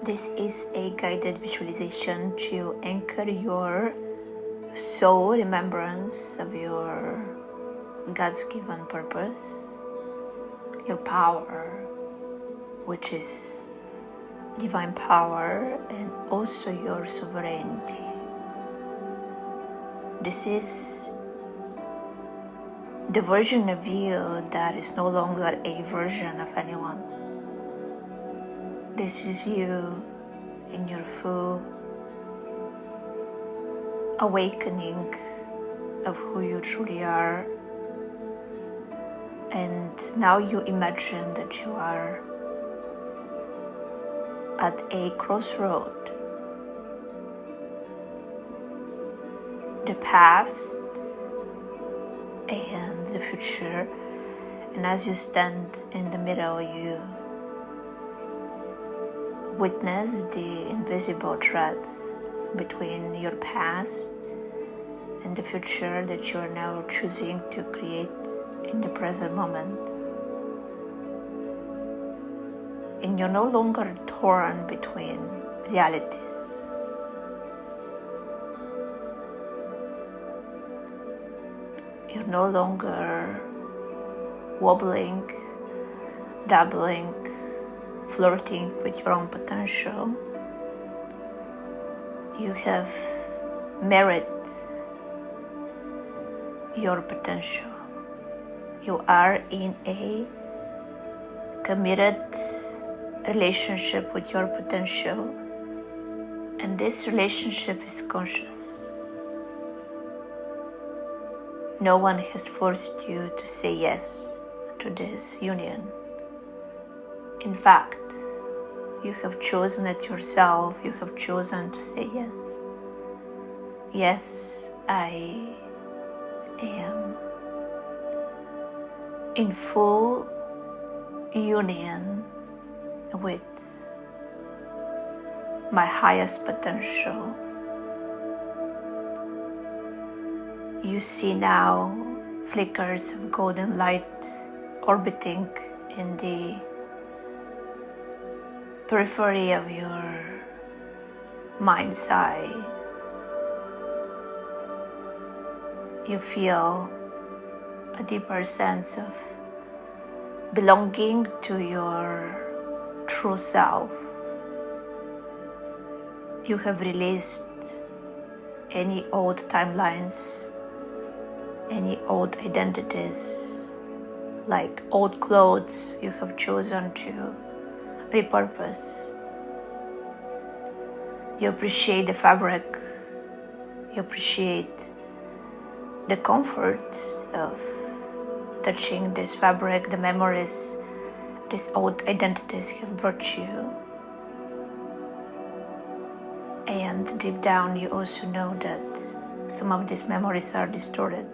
This is a guided visualization to anchor your soul remembrance of your God's given purpose, your power, which is divine power, and also your sovereignty. This is the version of you that is no longer a version of anyone. This is you in your full awakening of who you truly are. And now you imagine that you are at a crossroad. The past and the future. And as you stand in the middle, you witness the invisible thread between your past and the future that you are now choosing to create in the present moment. And you're no longer torn between realities. You're no longer wobbling, dabbling, flirting with your own potential. You have married your potential. You are in a committed relationship with your potential, and this relationship is conscious. No one has forced you to say yes to this union. In fact, you have chosen it yourself. You have chosen to say yes. Yes, I am in full union with my highest potential. You see now flickers of golden light orbiting in the periphery of your mind's eye. You feel a deeper sense of belonging to your true self. You have released any old timelines, any old identities, like old clothes you have chosen to repurpose. You appreciate the fabric. You appreciate the comfort of touching this fabric, the memories these old identities have brought you. And deep down you also know that some of these memories are distorted.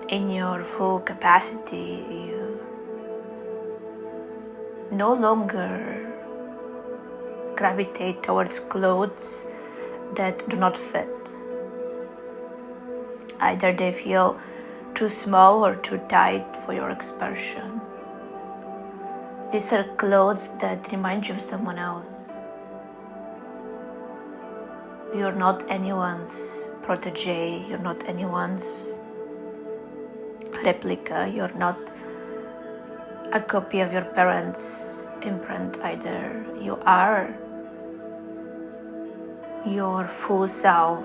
In your full capacity, you no longer gravitate towards clothes that do not fit. Either they feel too small or too tight for your expression. These are clothes that remind you of someone else. You're not anyone's protege, you're not anyone's replica, you're not a copy of your parents' imprint either. You are your full self.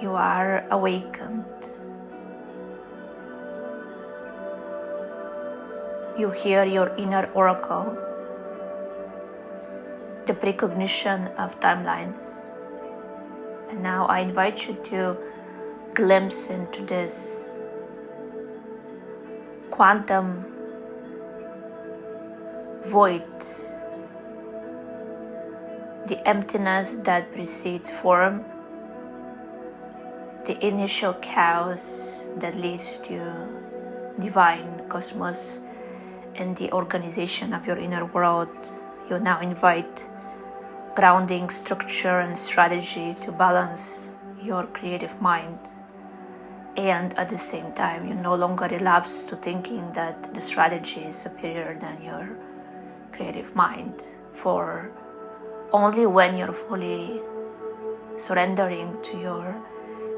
You are awakened. You hear your inner oracle, the precognition of timelines. And now I invite you to glimpse into this quantum void, the emptiness that precedes form, the initial chaos that leads to divine cosmos and the organization of your inner world. You now invite grounding, structure, and strategy to balance your creative mind And at the same time, you no longer relapse to thinking that the strategy is superior than your creative mind. For only when you're fully surrendering to your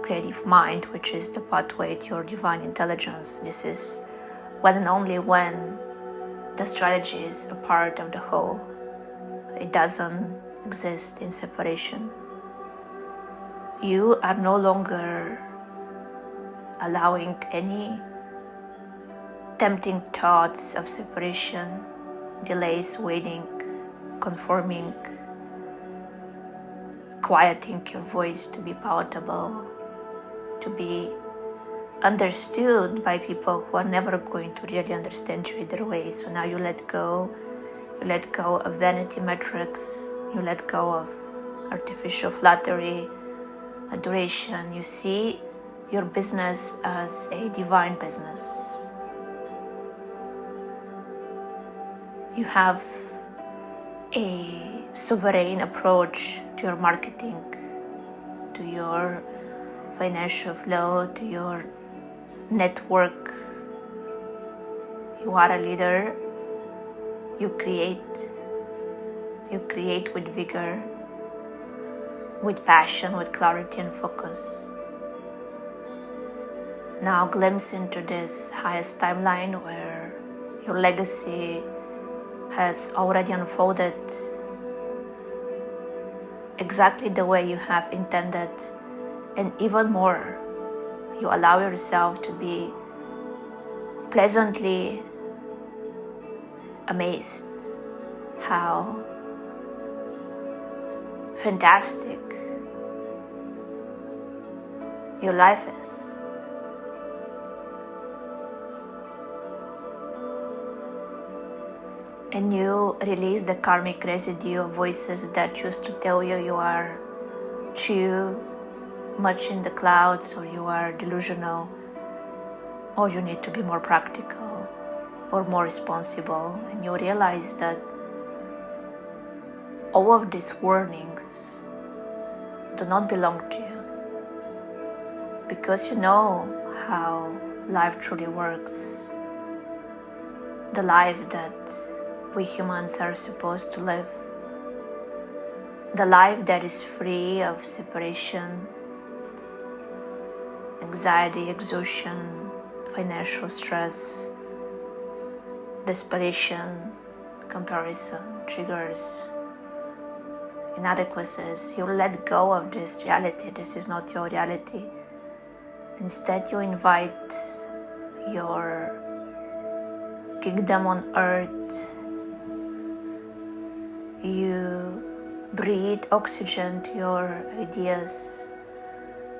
creative mind, which is the pathway to your divine intelligence, this is when and only when the strategy is a part of the whole. It doesn't exist in separation. You are no longer allowing any tempting thoughts of separation, delays, waiting, conforming, quieting your voice to be palatable, to be understood by people who are never going to really understand you either way. So now you let go of vanity metrics, you let go of artificial flattery, adoration. You see your business as a divine business. You have a sovereign approach to your marketing, to your financial flow, to your network. You are a leader. You create with vigor, with passion, with clarity and focus. Now glimpse into this highest timeline where your legacy has already unfolded exactly the way you have intended, and even more, you allow yourself to be pleasantly amazed how fantastic your life is. And you release the karmic residue of voices that used to tell you you are too much in the clouds, or you are delusional, or you need to be more practical or more responsible. And you realize that all of these warnings do not belong to you, because you know how life truly works, the life that we humans are supposed to live, the life that is free of separation, anxiety, exhaustion, financial stress, desperation, comparison, triggers, inadequacies. You let go of this reality. This is not your reality. Instead, you invite your kingdom on earth. You breathe oxygen to your ideas.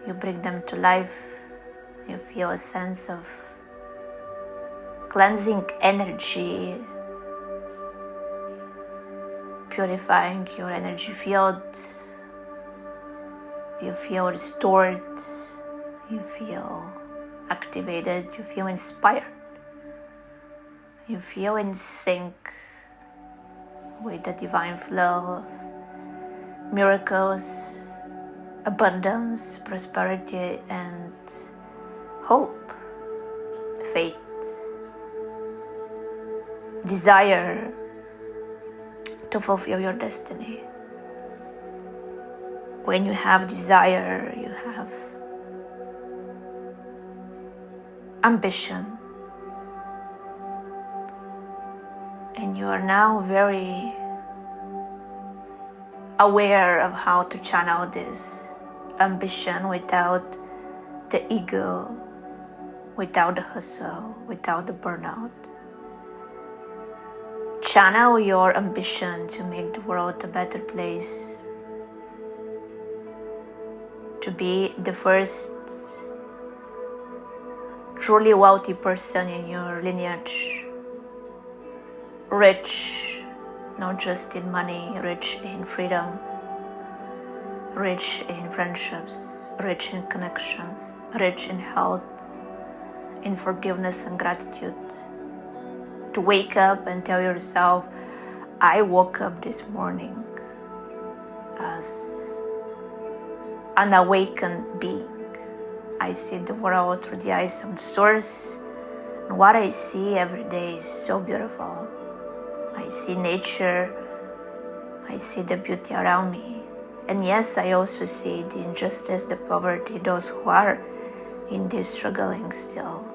You bring them to life. You feel a sense of cleansing energy, purifying your energy field. You feel restored. You feel activated. You feel inspired. You feel in sync with the divine flow of miracles, abundance, prosperity, and hope, faith, desire to fulfill your destiny. When you have desire, you have ambition, and you are now very aware of how to channel this ambition without the ego, without the hustle, without the burnout. Channel your ambition to make the world a better place, to be the first truly wealthy person in your lineage, rich not just in money, rich in freedom, rich in friendships, rich in connections, rich in health, in forgiveness and gratitude. To wake up and tell yourself, I woke up this morning as an awakened being. I see the world through the eyes of the source. And what I see every day is so beautiful. I see nature. I see the beauty around me. And yes, I also see the injustice, the poverty, those who are in this struggling still.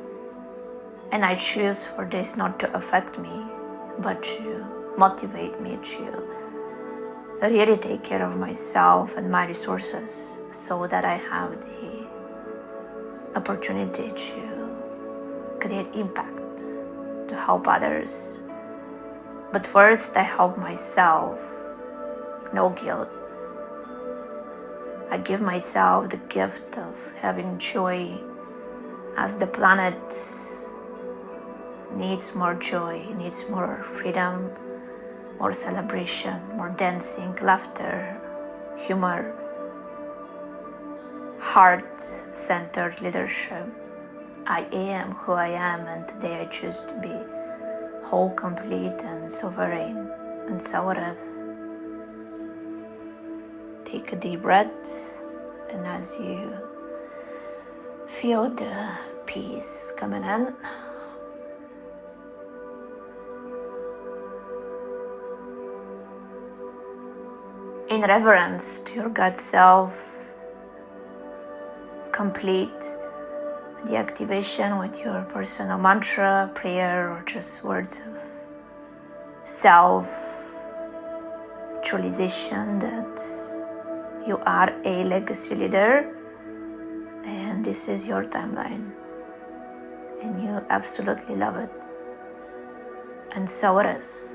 And I choose for this not to affect me, but to motivate me to really take care of myself and my resources so that I have the opportunity to create impact, to help others. But first, I help myself. No guilt. I give myself the gift of having joy, as the planet needs more joy, needs more freedom, more celebration, more dancing, laughter, humor, heart-centered leadership. I am who I am, and today I choose to be whole, complete, and sovereign. And so it is. Take a deep breath, and as you feel the peace coming in reverence to your God self, complete the activation with your personal mantra, prayer, or just words of self-actualization that you are a legacy leader and this is your timeline and you absolutely love it. And so it is.